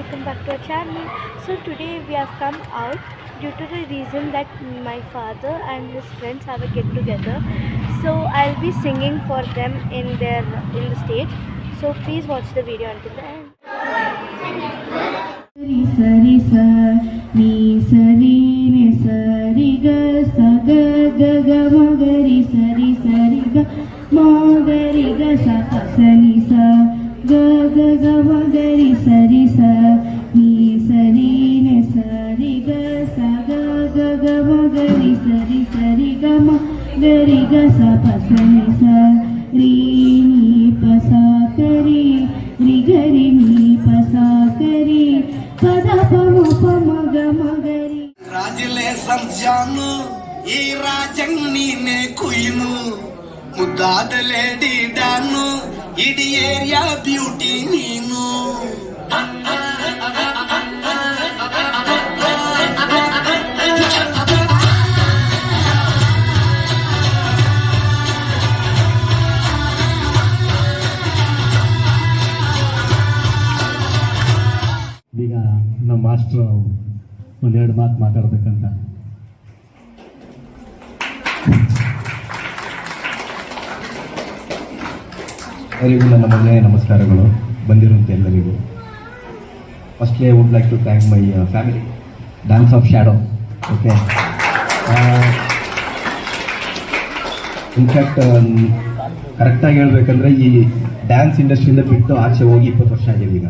welcome back to our channel. So today we have come out due to the reason that my father and his friends have a get together. So I'll be singing for them in the stage. So please watch the video until the end. Sari sa ni sari ni sari ga sa ga ga ga ma ga ri sari ga ma ga ri ga sa sa sa ni sa ga ga ga ma ga ri sari sa ni sari ni sari ga sa ga ga ga ma ga ri sari ga ma ga ri ga sa pa sa ni sa ri ni pa sa ka ri ga ri ni pa sa ka ri రాజులే సంజాను ఈ రాజంగ్ నీనే కుయిను ముద్దాదలేడి డాను ఇడి area beauty నీను ಈಗ ನಮ್ಮ master ಒಂದೆರಡು ಮಾತು ಮಾತಾಡ್ಬೇಕಂತ. ಎಲ್ಲರಿಗೂ ನನ್ನ ಮೊದಲನೇ ನಮಸ್ಕಾರಗಳು ಬಂದಿರುವಂಥ ಎಲ್ಲರಿಗೂ. Firstly I would like to thank my family dance of shadow. Okay, in fact ಕರೆಕ್ಟಾಗಿ ಹೇಳ್ಬೇಕಂದ್ರೆ ಈ ಡ್ಯಾನ್ಸ್ ಇಂಡಸ್ಟ್ರಿಯಿಂದ ಬಿಟ್ಟು ಆಚೆ ಹೋಗಿ 20 ವರ್ಷ ಆಗಿದೆ ಈಗ.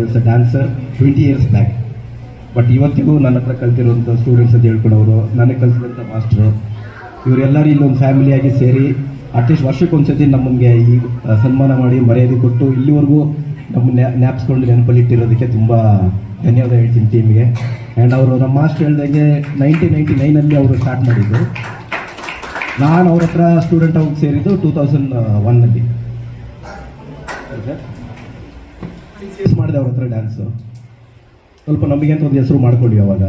It's a dancer 20 years back. But ಇವತ್ತಿಗೂ ನನ್ನ ಹತ್ರ ಕಲ್ತಿರುವಂಥ ಸ್ಟೂಡೆಂಟ್ಸ್ ಅಂತ ಹೇಳ್ಕೊಳೋರು, ನನಗೆ ಕಲಿಸಿದಂಥ ಮಾಸ್ಟ್ರು, ಇವರೆಲ್ಲರೂ ಇಲ್ಲೊಂದು ಫ್ಯಾಮಿಲಿಯಾಗಿ ಸೇರಿ ಅಟ್ಲೀಸ್ಟ್ ವರ್ಷಕ್ಕೊಂದ್ಸತಿ ನಮಗೆ ಈ ಸನ್ಮಾನ ಮಾಡಿ ಮರ್ಯಾದೆ ಕೊಟ್ಟು ಇಲ್ಲಿವರೆಗೂ ನಮ್ಮನ್ನ ಜ್ಞಾಪಿಸ್ಕೊಂಡು ನೆನಪಲ್ಲಿಟ್ಟಿರೋದಕ್ಕೆ ತುಂಬ ಧನ್ಯವಾದ ಹೇಳ್ತೀನಿ ಟೀಮ್ಗೆ. ಆ್ಯಂಡ್ ಅವರು ನಮ್ಮ ಮಾಸ್ಟರ್ ಹೇಳ್ದಂಗೆ 1999 ಅವರು ಸ್ಟಾರ್ಟ್ ಮಾಡಿದ್ದು. ನಾನು ಅವ್ರ ಹತ್ರ ಸ್ಟೂಡೆಂಟ್ ಆಗಿ ಸೇರಿದ್ದು 2001 ಮಾಡಿದೆ ಅವ್ರ ಹತ್ರ ಡ್ಯಾನ್ಸು. ಸ್ವಲ್ಪ ನಮಗೆ ಅಂತ ಒಂದು ಹೆಸರು ಮಾಡ್ಕೊಂಡ್ವಿ ಅವಾಗ.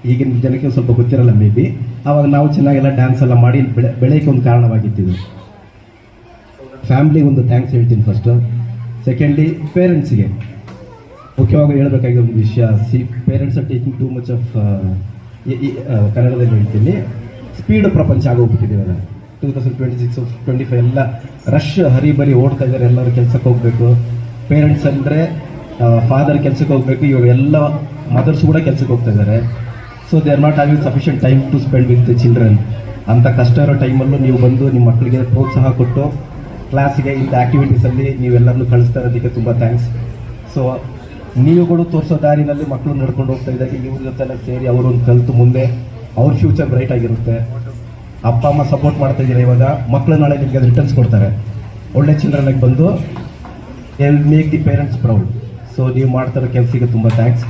ಈಗಿನ ಜನಕ್ಕೆ ಸ್ವಲ್ಪ ಗೊತ್ತಿರಲ್ಲ ಮೇ ಬಿ. ಆವಾಗ ನಾವು ಚೆನ್ನಾಗೆಲ್ಲ ಡ್ಯಾನ್ಸ್ ಎಲ್ಲ ಮಾಡಿ ಬೆಳೆಯೋಕ್ಕೆ ಒಂದು ಕಾರಣವಾಗಿತ್ತಿದ್ದು. ಫ್ಯಾಮ್ಲಿಗೆ ಒಂದು ಥ್ಯಾಂಕ್ಸ್ ಹೇಳ್ತೀನಿ ಫಸ್ಟು. ಸೆಕೆಂಡ್ಲಿ ಪೇರೆಂಟ್ಸ್ಗೆ ಮುಖ್ಯವಾಗಿ ಹೇಳಬೇಕಾಗಿರೋ ಒಂದು ವಿಷಯ, parents are taking too much of ಕನ್ನಡದಲ್ಲಿ ಹೇಳ್ತೀನಿ, ಸ್ಪೀಡ್ ಪ್ರಪಂಚ ಆಗೋಗ್ಬಿಟ್ಟಿದೆ ಇವಾಗ. 2026 25 ಎಲ್ಲ ರಶ್ ಹರಿಬರಿ ಓಡ್ತಾ ಇದ್ದಾರೆ. ಎಲ್ಲರೂ ಕೆಲಸಕ್ಕೆ ಹೋಗಬೇಕು. ಪೇರೆಂಟ್ಸ್ ಅಂದರೆ ಫಾದರ್ ಕೆಲಸಕ್ಕೆ ಹೋಗಬೇಕು. ಇವಾಗ ಎಲ್ಲ ಮದರ್ಸ್ ಕೂಡ ಕೆಲಸಕ್ಕೆ ಹೋಗ್ತಾ ಇದ್ದಾರೆ. So they are not having sufficient time to spend with the children. ಅಂಥ ಕಷ್ಟ ಇರೋ ಟೈಮಲ್ಲೂ ನೀವು ಬಂದು ನಿಮ್ಮ ಮಕ್ಕಳಿಗೆ ಪ್ರೋತ್ಸಾಹ ಕೊಟ್ಟು ಕ್ಲಾಸಿಗೆ ಇಂಥ ಆ್ಯಕ್ಟಿವಿಟೀಸಲ್ಲಿ ನೀವೆಲ್ಲರನ್ನೂ ಕಳಿಸ್ತಾ ಇರೋದಕ್ಕೆ ತುಂಬ ಥ್ಯಾಂಕ್ಸ್. ಸೊ ನೀವುಗಳು ತೋರಿಸೋ ದಾರಿನಲ್ಲಿ ಮಕ್ಕಳು ನಡ್ಕೊಂಡು ಹೋಗ್ತಾ ಇದ್ದಾಗ ಇವ್ರ ಜೊತೆಲ್ಲ ಸೇರಿ ಅವರೊಂದು ಕಲಿತು ಮುಂದೆ ಅವ್ರ ಫ್ಯೂಚರ್ ಬ್ರೈಟ್ ಆಗಿರುತ್ತೆ. ಅಪ್ಪ ಅಮ್ಮ ಸಪೋರ್ಟ್ ಮಾಡ್ತಾ ಇದ್ದೀರಾ. ಇವಾಗ ಮಕ್ಕಳು ನಾಳೆ ನಿಮಗೆ ರಿಟರ್ನ್ಸ್ ಕೊಡ್ತಾರೆ. ಒಳ್ಳೆ ಚಿಲ್ಡ್ರನ್ನಾಗಿ ಬಂದು make the parents proud. So ನೀವು ಮಾಡ್ತಾರೋ ಕೆಲಸಕ್ಕೆ ತುಂಬ ಥ್ಯಾಂಕ್ಸ್.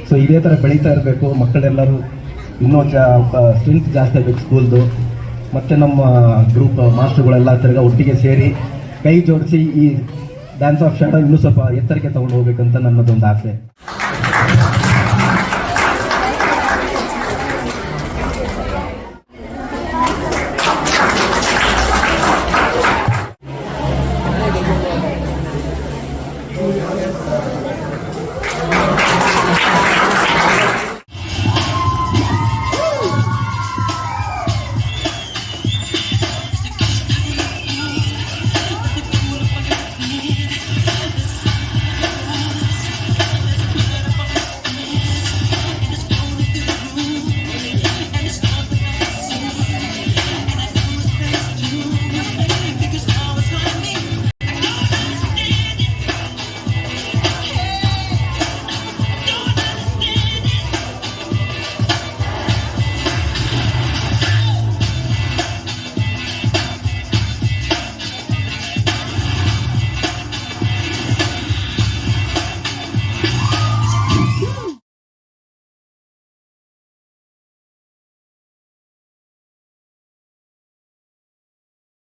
ಸೊ ಇದೇ ಥರ ಬೆಳೀತಾ ಇರಬೇಕು. ಮಕ್ಕಳೆಲ್ಲರೂ ಇನ್ನೂ ಸ್ಟ್ರೆಂತ್ ಜಾಸ್ತಿ ಆಗಬೇಕು ಸ್ಕೂಲ್ದು. ಮತ್ತು ನಮ್ಮ ಗ್ರೂಪ್ ಮಾಸ್ಟರ್ಗಳೆಲ್ಲ ತಿರ್ಗ ಒಟ್ಟಿಗೆ ಸೇರಿ ಕೈ ಜೋಡಿಸಿ ಈ ಡ್ಯಾನ್ಸ್ ಆಫ್ ಶ್ಯಾಡೋ ಇನ್ನೂ ಸ್ವಲ್ಪ ಎತ್ತರಕ್ಕೆ ತಗೊಂಡು ಹೋಗ್ಬೇಕಂತ ನನ್ನದೊಂದು ಆಸೆ.